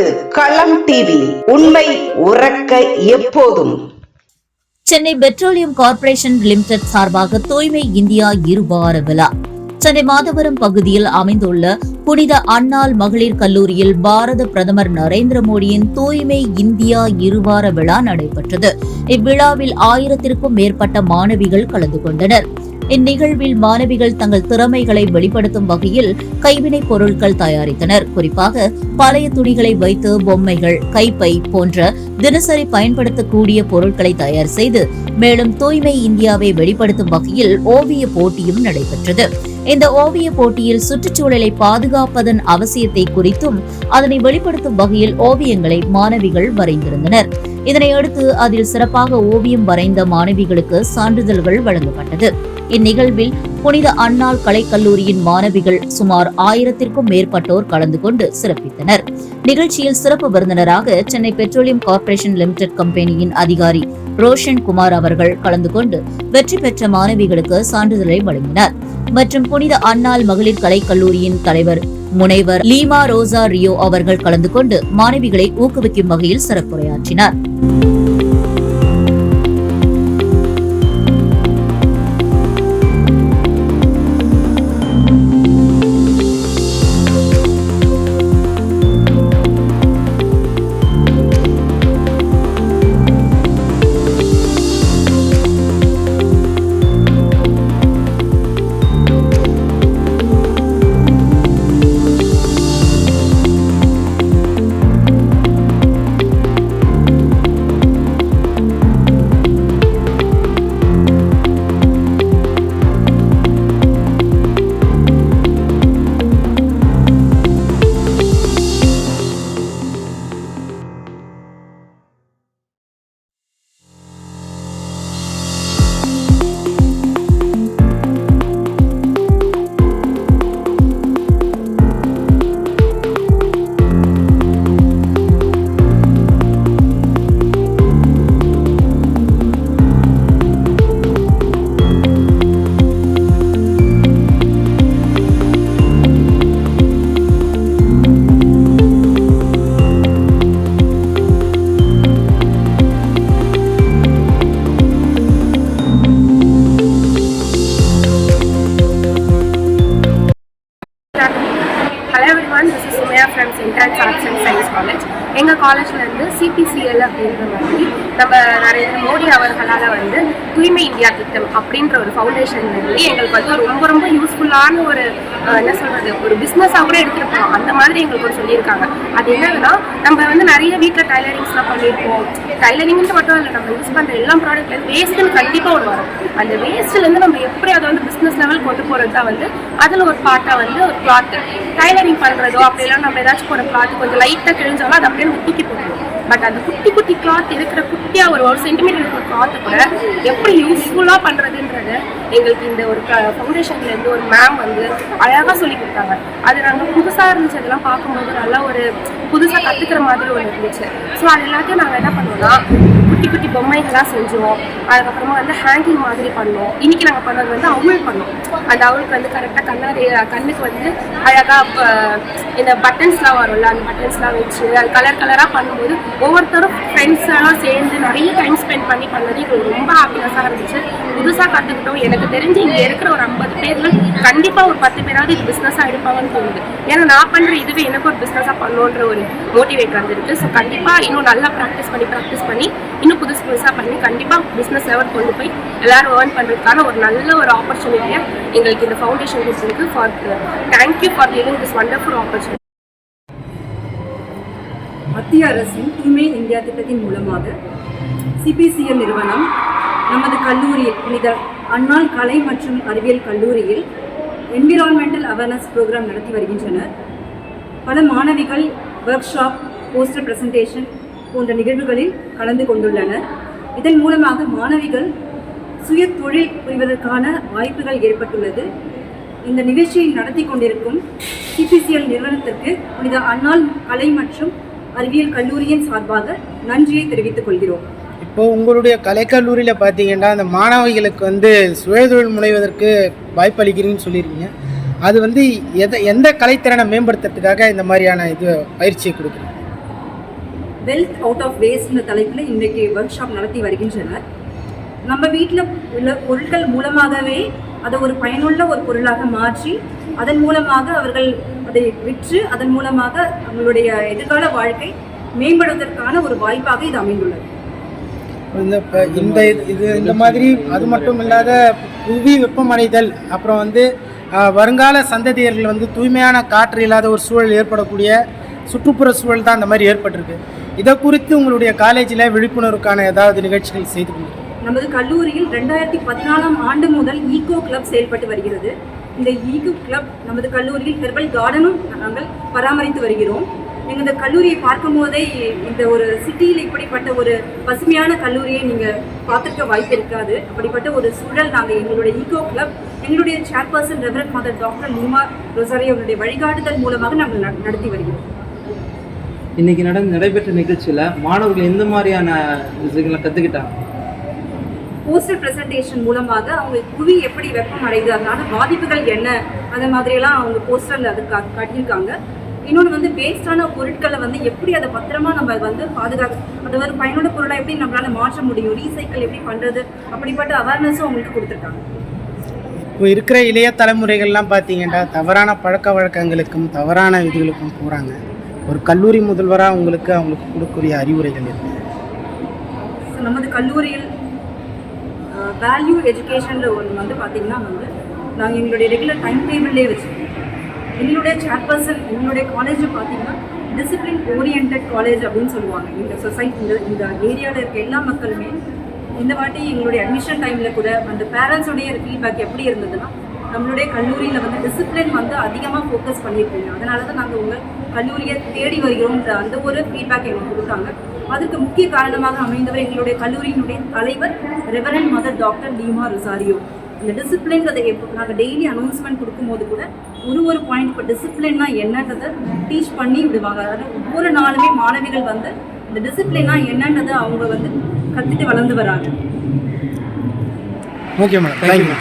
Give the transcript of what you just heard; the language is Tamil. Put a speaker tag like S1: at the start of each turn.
S1: இது களம் டிவி, உண்மை உறக்க எப்போதும்.
S2: சென்னை பெட்ரோலியம் கார்ப்பரேஷன் லிமிடெட் சார்பாக தூய்மை இந்தியா இருவார விழா சென்னை மாதவரம் பகுதியில் அமைந்துள்ள புனித அன்னாள் மகளிர் கல்லூரியில் பாரத பிரதமர் நரேந்திர மோடியின் தூய்மை இந்தியா இருவார விழா நடைபெற்றது. இவ்விழாவில் 1000க்கும் மேற்பட்ட மாணவிகள் கலந்து கொண்டனர். இந்நிகழ்வில் மாணவிகள் தங்கள் திறமைகளை வெளிப்படுத்தும் வகையில் கைவினைப் பொருட்கள் தயாரித்தனர். குறிப்பாக பழைய துணிகளை வைத்து பொம்மைகள், கைப்பை போன்ற தினசரி பயன்படுத்தக்கூடிய பொருட்களை தயார் செய்து மேலும் தூய்மை இந்தியாவை வெளிப்படுத்தும் வகையில் ஓவிய போட்டியும் நடைபெற்றது. இந்த ஓவிய போட்டியில் சுற்றுச்சூழலை பாதுகாப்பதன் அவசியத்தை குறித்தும் அதனை வெளிப்படுத்தும் வகையில் ஓவியங்களை மாணவிகள் வரைந்திருந்தனர். இதனையடுத்து அதில் சிறப்பாக ஓவியம் வரைந்த மாணவிகளுக்கு சான்றிதழ்கள் வழங்கப்பட்டது. இந்நிகழ்வில் புனித அன்னாள் கலைக்கல்லூரியின் மாணவிகள் சுமார் 1000க்கும் மேற்பட்டோர் கலந்து கொண்டு சிறப்பித்தனர். நிகழ்ச்சியில் சிறப்பு விருந்தினராக சென்னை பெட்ரோலியம் கார்ப்பரேஷன் லிமிடெட் கம்பெனியின் அதிகாரி ரோஷன் குமார் அவர்கள் கலந்து கொண்டு வெற்றி பெற்ற மாணவிகளுக்கு சான்றிதழை வழங்கினார். மற்றும் புனித அன்னாள் மகளிர் கலைக்கல்லூரியின் தலைவர் முனைவர் லீமா ரோசா ரியோ அவர்கள் கலந்து கொண்டு மாணவிகளை ஊக்குவிக்கும் வகையில் சிறப்புரையாற்றினார்.
S3: From Syntax Arts and Science College. எங்கள் காலேஜில் இருந்து சிபிசிஎல் அப்படின்ற மாதிரி நம்ம நரேந்திர மோடி அவர்களால் வந்து தூய்மை இந்தியா திட்டம் அப்படின்ற ஒரு ஃபவுண்டேஷன் வந்து எங்களுக்கு வந்து ரொம்ப ரொம்ப யூஸ்ஃபுல்லான ஒரு என்ன சொல்கிறது ஒரு பிஸ்னஸாக கூட எடுத்துருக்கோம். அந்த மாதிரி எங்களுக்கு ஒரு சொல்லியிருக்காங்க. அது என்னதுன்னா நம்ம வந்து நிறைய வீட்டில் டைலரிங்ஸ்லாம் பண்ணியிருப்போம். டைலரிங்னு மட்டும் இல்லை, நம்ம யூஸ் பண்ணுற எல்லா ப்ராடக்ட்லேருந்து வேஸ்ட்டுன்னு கண்டிப்பாக ஒரு வரும். அந்த வேஸ்ட்லேருந்து நம்ம எப்படி அதை வந்து பிஸ்னஸ் லெவல் கொண்டு போகிறது தான் வந்து அதில் ஒரு பார்ட்டாக வந்து ஒரு கிளாத்து டைலரிங் பண்ணுறதோ அப்படிலாம் நம்ம ஏதாச்சும் ஒரு கிளாத் கொஞ்சம் லைட்டாக கிழிஞ்சாலும் அது அப்படியே தூக்கி போடுவோம். பட் அந்த குட்டி குட்டி கிளாத் இருக்கிற குட்டியாக ஒரு சென்டிமீட்டர் இருக்கிற கிளாத்தை கூட எப்படி யூஸ்ஃபுல்லாக பண்ணுறதுன்றது எங்களுக்கு இந்த ஒரு ஃபவுண்டேஷன்லேருந்து ஒரு மேம் வந்து அழகாக சொல்லி கொடுத்தாங்க. அது நாங்கள் புதுசாக இருந்துச்சு. அதெல்லாம் பார்க்கும்போது நல்லா ஒரு புதுசாக கற்றுக்கிற மாதிரி ஒன்று இருந்துச்சு. ஸோ அது எல்லாத்தையும் நாங்கள் என்ன பண்ணுவோம்னா குட்டி குட்டி பொம்மைகளாக செஞ்சோம். அதுக்கப்புறமா வந்து ஹேங்கிங் மாதிரி பண்ணோம். இன்றைக்கி நாங்கள் பண்ணது வந்து அவுள் பண்ணோம். அந்த அவுளுக்கு வந்து கரெக்டாக கண்ணுக்கு வந்து அழகாக இந்த பட்டன்ஸ்லாம் வரும்ல, அந்த பட்டன்ஸ்லாம் வச்சு அது கலர் கலராக பண்ணும்போது ஒவ்வொருத்தரும் ஃப்ரெண்ட்ஸ் எல்லாம் சேர்ந்து நிறைய டைம் ஸ்பெண்ட் பண்ணி பண்ணது எங்களுக்கு ரொம்ப ஹாப்பினஸாக இருந்துச்சு. புதுசாக கற்றுக்கிட்டோம். எனக்கு தெரிஞ்சு இங்கே இருக்கிற ஒரு 50 பேரில் கண்டிப்பாக ஒரு 10 பேராவது இது பிஸ்னஸாக எடுப்பாங்கன்னு தோணுது. ஏன்னா நான் பண்ணுற இதுவே எனக்கு ஒரு பிஸ்னஸாக பண்ணணுன்ற ஒரு மோட்டிவேட் வந்துருக்கு. ஸோ கண்டிப்பாக இன்னும் நல்லா ப்ராக்டிஸ் பண்ணி இன்னும் புதுசாக பண்ணி கண்டிப்பாக பிஸ்னஸ் லெவல் கொண்டு போய் எல்லோரும் ஏர்ன் பண்ணுறதுக்கான ஒரு நல்ல ஒரு ஆப்பர்ச்சுனிட்டியை எங்களுக்கு இந்த ஃபவுண்டேஷன் கொடுத்துருக்கு. Thank you for giving this wonderful opportunity.
S4: மத்திய அரசின் தூய்மை இந்தியா திட்டத்தின் மூலமாக சிபிசிஎல் நிறுவனம் நமது கல்லூரியில் புனித அன்னாள் கலை மற்றும் அறிவியல் கல்லூரியில் என்விரான்மெண்டல் அவேர்னஸ் ப்ரோக்ராம் நடத்தி வருகின்றனர். பல மாணவிகள் ஒர்க் ஷாப், போஸ்டர் ப்ரெசன்டேஷன் போன்ற நிகழ்வுகளில் கலந்து கொண்டுள்ளனர். இதன் மூலமாக மாணவிகள் சுய தொழில் புரிவதற்கான வாய்ப்புகள் ஏற்பட்டுள்ளது. இந்த நிகழ்ச்சியை நடத்தி கொண்டிருக்கும் சிபிசிஎல் நிறுவனத்திற்கு புனித அன்னாள் கலை மற்றும் அறிவியல் கல்லூரியின் சார்பாக நன்றியை தெரிவித்துக் கொள்கிறோம்.
S5: இப்போது உங்களுடைய கலைக்கல்லூரியில் பார்த்தீங்கன்னா அந்த மாணவிகளுக்கு வந்து சுயதொழில் முனைவதற்கு வாய்ப்பு அளிக்கிறீங்கன்னு சொல்லியிருக்கீங்க. அது வந்து எந்த கலைத்திறனை மேம்படுத்துறதுக்காக இந்த மாதிரியான பயிற்சியை கொடுக்குறீங்க?
S4: வெல்த் அவுட் ஆஃப் வேஸ்ட்ன்ற தலைப்பில் இன்றைக்கு ஒர்க் ஷாப் நடத்தி வருகின்றனர். நம்ம வீட்டில் உள்ள பொருட்கள் மூலமாகவே அதை ஒரு பயனுள்ள ஒரு பொருளாக மாற்றி அதன் மூலமாக அவர்கள் அதை விற்று அதன் மூலமாக அவங்களுடைய எதிர்கால வாழ்க்கை மேம்படுவதற்கான ஒரு வாய்ப்பாக இது அமைந்துள்ளது.
S5: இந்த மாதிரி அது மட்டும் இல்லாத புவி வெப்பமடைதல், அப்புறம் வந்து வருங்கால சந்ததியர்கள் வந்து தூய்மையான காற்று இல்லாத ஒரு சூழல் ஏற்படக்கூடிய சுற்றுப்புற சூழல் தான் அந்த மாதிரி ஏற்பட்டிருக்கு. இதை குறித்து உங்களுடைய காலேஜில் விழிப்புணர்வுக்கான ஏதாவது நிகழ்ச்சிகள் செய்து கொண்டு
S4: நமது கல்லூரியில் 2014ஆம் ஆண்டு முதல் ஈகோ கிளப் செயல்பட்டு வருகிறது. இந்த ஈகோ கிளப் நமது கல்லூரியில் ஹெர்பல் கார்டனும் நாங்கள் பராமரித்து வருகிறோம். எங்கள் கல்லூரியை பார்க்கும் போதே இந்த ஒரு சிட்டியில் இப்படிப்பட்ட ஒரு பசுமையான கல்லூரியை நீங்கள் பார்த்துருக்க வாய்ப்பு இருக்காது. அப்படிப்பட்ட ஒரு சூழல் நாங்கள் எங்களுடைய ஈகோ கிளப், எங்களுடைய chairperson reverend mother doctor Lima Rossari அவருடைய வழிகாட்டுதல் மூலமாக நாங்கள் நடத்தி வருகிறோம்.
S6: இன்னைக்கு நடைபெற்ற நிகழ்ச்சியில் மாணவர்கள் எந்த மாதிரியான விஷயங்களை கற்றுக்கிட்டாங்க?
S4: போஸ்டர் ப்ரெசன்டேஷன் மூலமாக அவங்க புவி எப்படி வெப்பம் அடையுது, அதனால பாதிப்புகள் என்ன, அந்த மாதிரியெல்லாம் அவங்க போஸ்டரில் அது காட்டியிருக்காங்க. இன்னொன்று வந்து வேஸ்டான பொருட்களை வந்து எப்படி அதை பத்திரமா நம்ம வந்து அதை ஒரு பயனுள்ள பொருளை எப்படி நம்மளால மாற்ற முடியும், ரீசைக்கிள் எப்படி பண்ணுறது, அப்படிப்பட்ட அவேர்னஸும் அவங்களுக்கு கொடுத்துருக்காங்க.
S5: இப்போ இருக்கிற இளைய தலைமுறைகள்லாம் பார்த்தீங்கன்னா தவறான பழக்க வழக்கங்களுக்கும் தவறான விதிகளுக்கும் போகிறாங்க. ஒரு கல்லூரி முதல்வராக அவங்களுக்கு கொடுக்கக்கூடிய அறிவுரைகள் இருக்கு.
S4: நமது கல்லூரியில் வேல்யூ எஜுகேஷனில் ஒன்று வந்து பார்த்திங்கன்னா வந்து நாங்கள் எங்களுடைய ரெகுலர் டைம் டேபிள்லேயே வச்சுருக்கோம். எங்களுடைய சேர்பர்சன் எங்களுடைய காலேஜில் பார்த்திங்கன்னா டிசிப்ளின் ஓரியன்ட் காலேஜ் அப்படின்னு சொல்லுவாங்க. இந்த சொசைட்டி இந்த ஏரியாவில் இருக்க எல்லா மக்களுமே இந்த வாட்டி எங்களுடைய அட்மிஷன் டைமில் கூட அந்த பேரண்ட்ஸோடைய ஃபீட்பேக் எப்படி இருந்ததுன்னா நம்மளுடைய கல்லூரியில் வந்து டிசிப்ளின் வந்து அதிகமாக ஃபோக்கஸ் பண்ணியிருக்கீங்க, அதனால தான் நாங்கள் உங்கள் கல்லூரியை தேடி வருகிறோம்ன்ற அந்த ஒரு ஃபீட்பேக் எங்களுக்கு கொடுத்தாங்க. அதற்கு முக்கிய காரணமாக அமைந்தவர் எங்களுடைய கல்லூரியினுடைய தலைவர் reverend mother doctor Lima Rosario. இந்த டிசிப்ளின்றதை நாங்கள் டெய்லி அனௌன்ஸ்மெண்ட் கொடுக்கும்போது கூட ஒரு பாயிண்ட் இப்போ டிசிப்ளின்னா என்னன்றதை டீச் பண்ணி விடுவாங்க. அதாவது ஒவ்வொரு நாளுமே மாணவிகள் வந்து இந்த டிசிப்ளின்னா என்னன்றதை அவங்க வந்து கற்றுட்டு வளர்ந்து வராங்க.
S5: Okay madam, thank you.